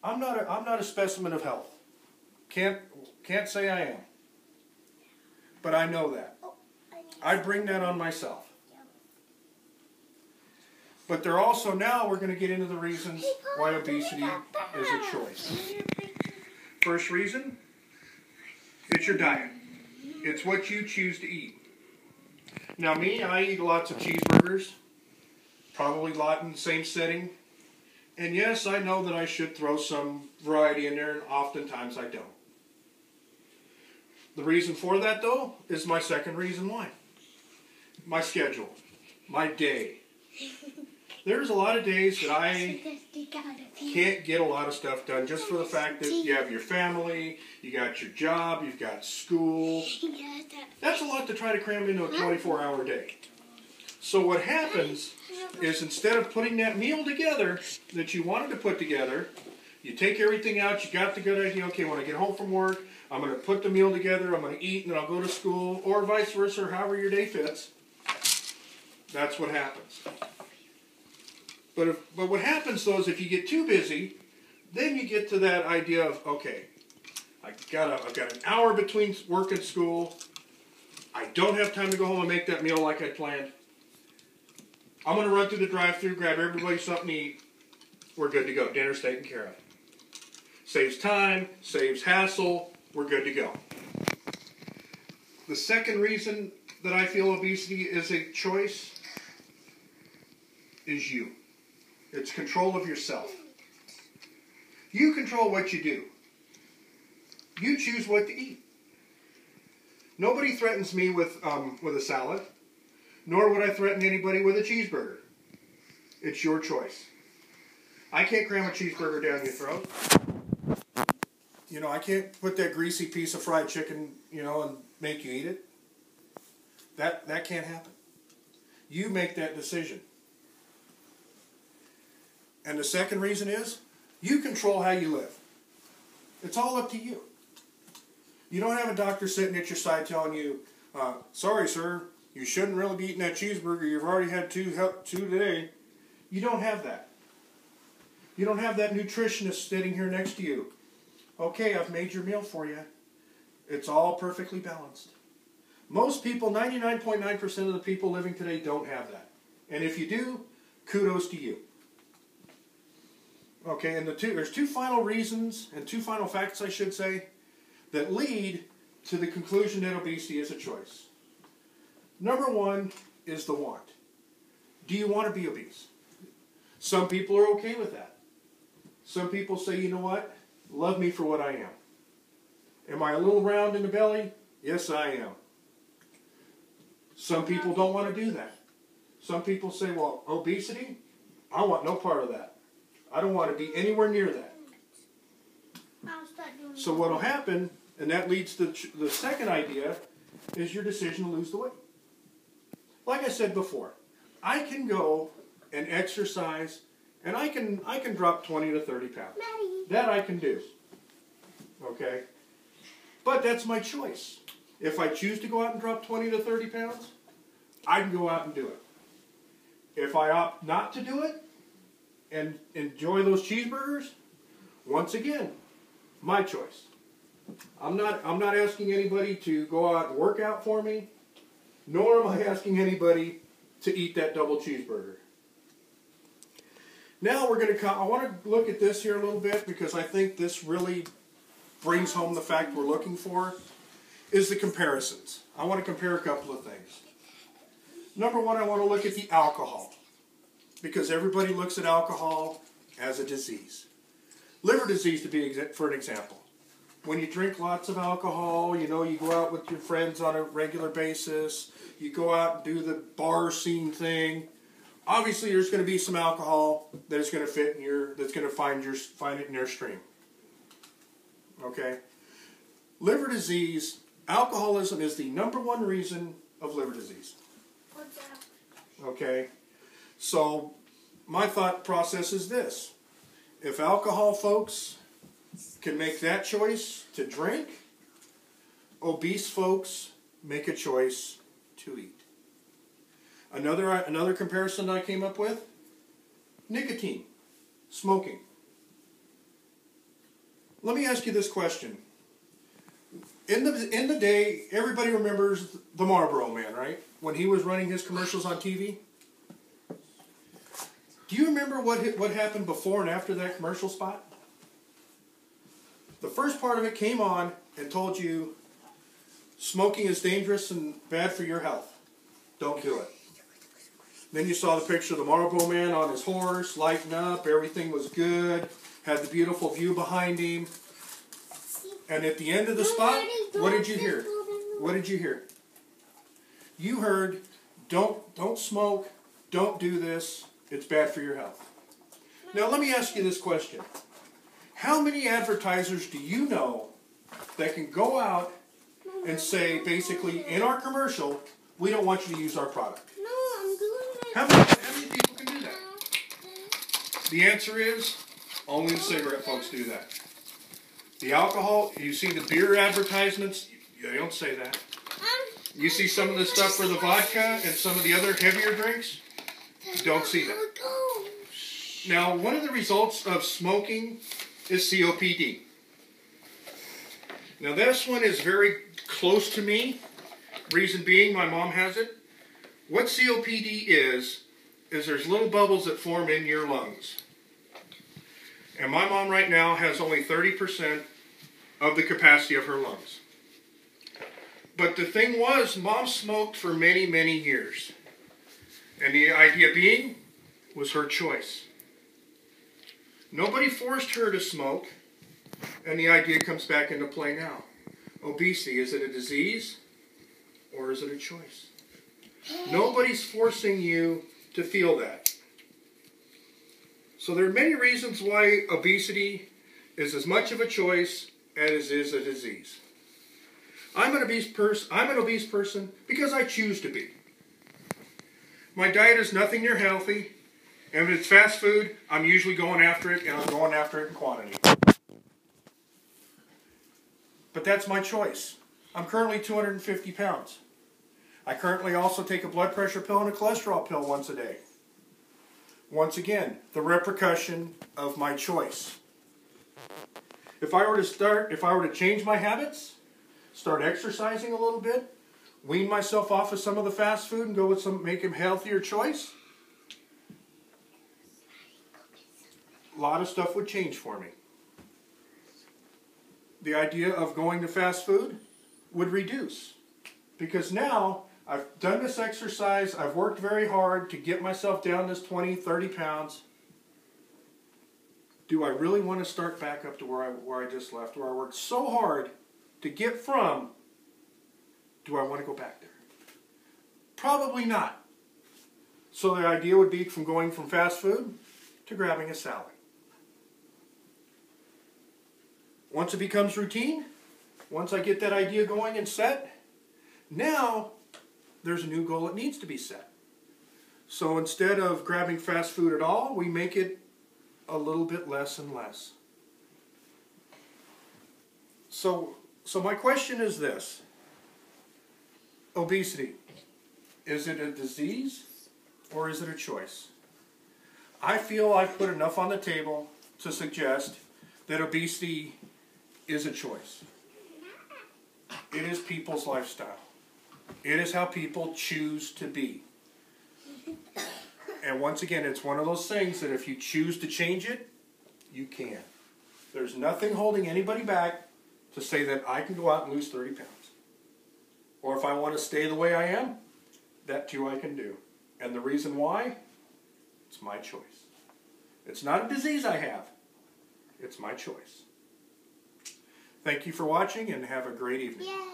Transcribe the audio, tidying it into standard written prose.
I'm not a specimen of health. Can't say I am. But I know that. I bring that on myself. But there also, now we're going to get into the reasons why obesity is a choice. First reason, it's your diet. It's what you choose to eat. Now me, I eat lots of cheeseburgers, probably a lot in the same setting. And yes, I know that I should throw some variety in there, and oftentimes I don't. The reason for that, though, is my second reason why. My schedule. My day. There's a lot of days that I can't get a lot of stuff done just for the fact that you have your family, you got your job, you've got school. That's a lot to try to cram into a 24-hour day. So what happens is, instead of putting that meal together that you wanted to put together, you take everything out, you got the good idea, okay, when I get home from work, I'm going to put the meal together, I'm going to eat, and then I'll go to school, or vice versa, or however your day fits. That's what happens. But what happens, though, is if you get too busy, then you get to that idea of, okay, I've got an hour between work and school. I don't have time to go home and make that meal like I planned. I'm going to run through the drive-thru, grab everybody something to eat. We're good to go. Dinner's taken care of. Saves time, saves hassle. We're good to go. The second reason that I feel obesity is a choice is you. It's control of yourself. You control what you do. You choose what to eat. Nobody threatens me with a salad, nor would I threaten anybody with a cheeseburger. It's your choice. I can't cram a cheeseburger down your throat. You know, I can't put that greasy piece of fried chicken, and make you eat it. That can't happen. You make that decision. And the second reason is, you control how you live. It's all up to you. You don't have a doctor sitting at your side telling you, sorry, sir, you shouldn't really be eating that cheeseburger. You've already had two today. You don't have that. You don't have that nutritionist sitting here next to you. Okay, I've made your meal for you. It's all perfectly balanced. Most people, 99.9% of the people living today, don't have that. And if you do, kudos to you. Okay, and there's two final reasons, and two final facts, I should say, that lead to the conclusion that obesity is a choice. Number one is the want. Do you want to be obese? Some people are okay with that. Some people say, you know what? Love me for what I am. Am I a little round in the belly? Yes, I am. Some people don't want to do that. Some people say, well, obesity? I want no part of that. I don't want to be anywhere near that. So what will happen, and that leads to the second idea, is your decision to lose the weight. Like I said before, I can go and exercise, and I can drop 20 to 30 pounds. That I can do. Okay? But that's my choice. If I choose to go out and drop 20 to 30 pounds, I can go out and do it. If I opt not to do it and enjoy those cheeseburgers, once again, my choice. I'm not asking anybody to go out and work out for me, nor am I asking anybody to eat that double cheeseburger. Now I want to look at this here a little bit, because I think this really brings home the fact we're looking for, is the comparisons. I want to compare a couple of things. Number one, I want to look at the alcohol, because everybody looks at alcohol as a disease. Liver disease, for an example. When you drink lots of alcohol, you go out with your friends on a regular basis, you go out and do the bar scene thing. Obviously, there's going to be some alcohol that's going to fit in that's going to find it in your stream. Okay? Liver disease, alcoholism is the number one reason of liver disease. What's that? Okay? So, my thought process is this. If alcohol folks can make that choice to drink, obese folks make a choice to eat. Another comparison that I came up with, nicotine, smoking. Let me ask you this question. In the day, everybody remembers the Marlboro Man, right? When he was running his commercials on TV. Do you remember what happened before and after that commercial spot? The first part of it came on and told you smoking is dangerous and bad for your health. Don't do it. Then you saw the picture of the Marlboro Man on his horse, lighting up, everything was good, had the beautiful view behind him. And at the end of the spot, what did you hear? What did you hear? You heard, don't smoke, don't do this, it's bad for your health. Now let me ask you this question. How many advertisers do you know that can go out and say, basically, in our commercial, we don't want you to use our product? No, I'm doing it. How many people can do that? The answer is, only the cigarette folks do that. The alcohol, you see the beer advertisements, they don't say that. You see some of the stuff for the vodka and some of the other heavier drinks, you don't see that. Now, one of the results of smoking is COPD. Now, this one is very close to me. Reason being, my mom has it. What COPD is there's little bubbles that form in your lungs. And my mom right now has only 30% of the capacity of her lungs. But the thing was, Mom smoked for many, many years. And the idea being was her choice. Nobody forced her to smoke. And the idea comes back into play now. Obesity, is it a disease or is it a choice? Nobody's forcing you to feel that. So there are many reasons why obesity is as much of a choice as it is a disease. I'm an obese person because I choose to be. My diet is nothing near healthy, and if it's fast food, I'm usually going after it, and I'm going after it in quantity. But that's my choice. I'm currently 250 pounds. I currently also take a blood pressure pill and a cholesterol pill once a day. Once again, the repercussion of my choice. If I were to change my habits, start exercising a little bit, wean myself off of some of the fast food and go with make a healthier choice, a lot of stuff would change for me. The idea of going to fast food would reduce. Because now, I've done this exercise, I've worked very hard to get myself down this 20, 30 pounds. Do I really want to start back up to where I just left, where I worked so hard to get from? Do I want to go back there? Probably not. So the idea would be going from fast food to grabbing a salad. Once it becomes routine, once I get that idea going and set, now there's a new goal that needs to be set. So instead of grabbing fast food at all, we make it a little bit less and less. So my question is this. Obesity, is it a disease or is it a choice? I feel I've put enough on the table to suggest that obesity is a choice. It is people's lifestyle. It is how people choose to be. And once again, it's one of those things that if you choose to change it, you can. There's nothing holding anybody back to say that I can go out and lose 30 pounds. Or if I want to stay the way I am, that too I can do. And the reason why? It's my choice. It's not a disease I have. It's my choice. Thank you for watching and have a great evening. Yeah.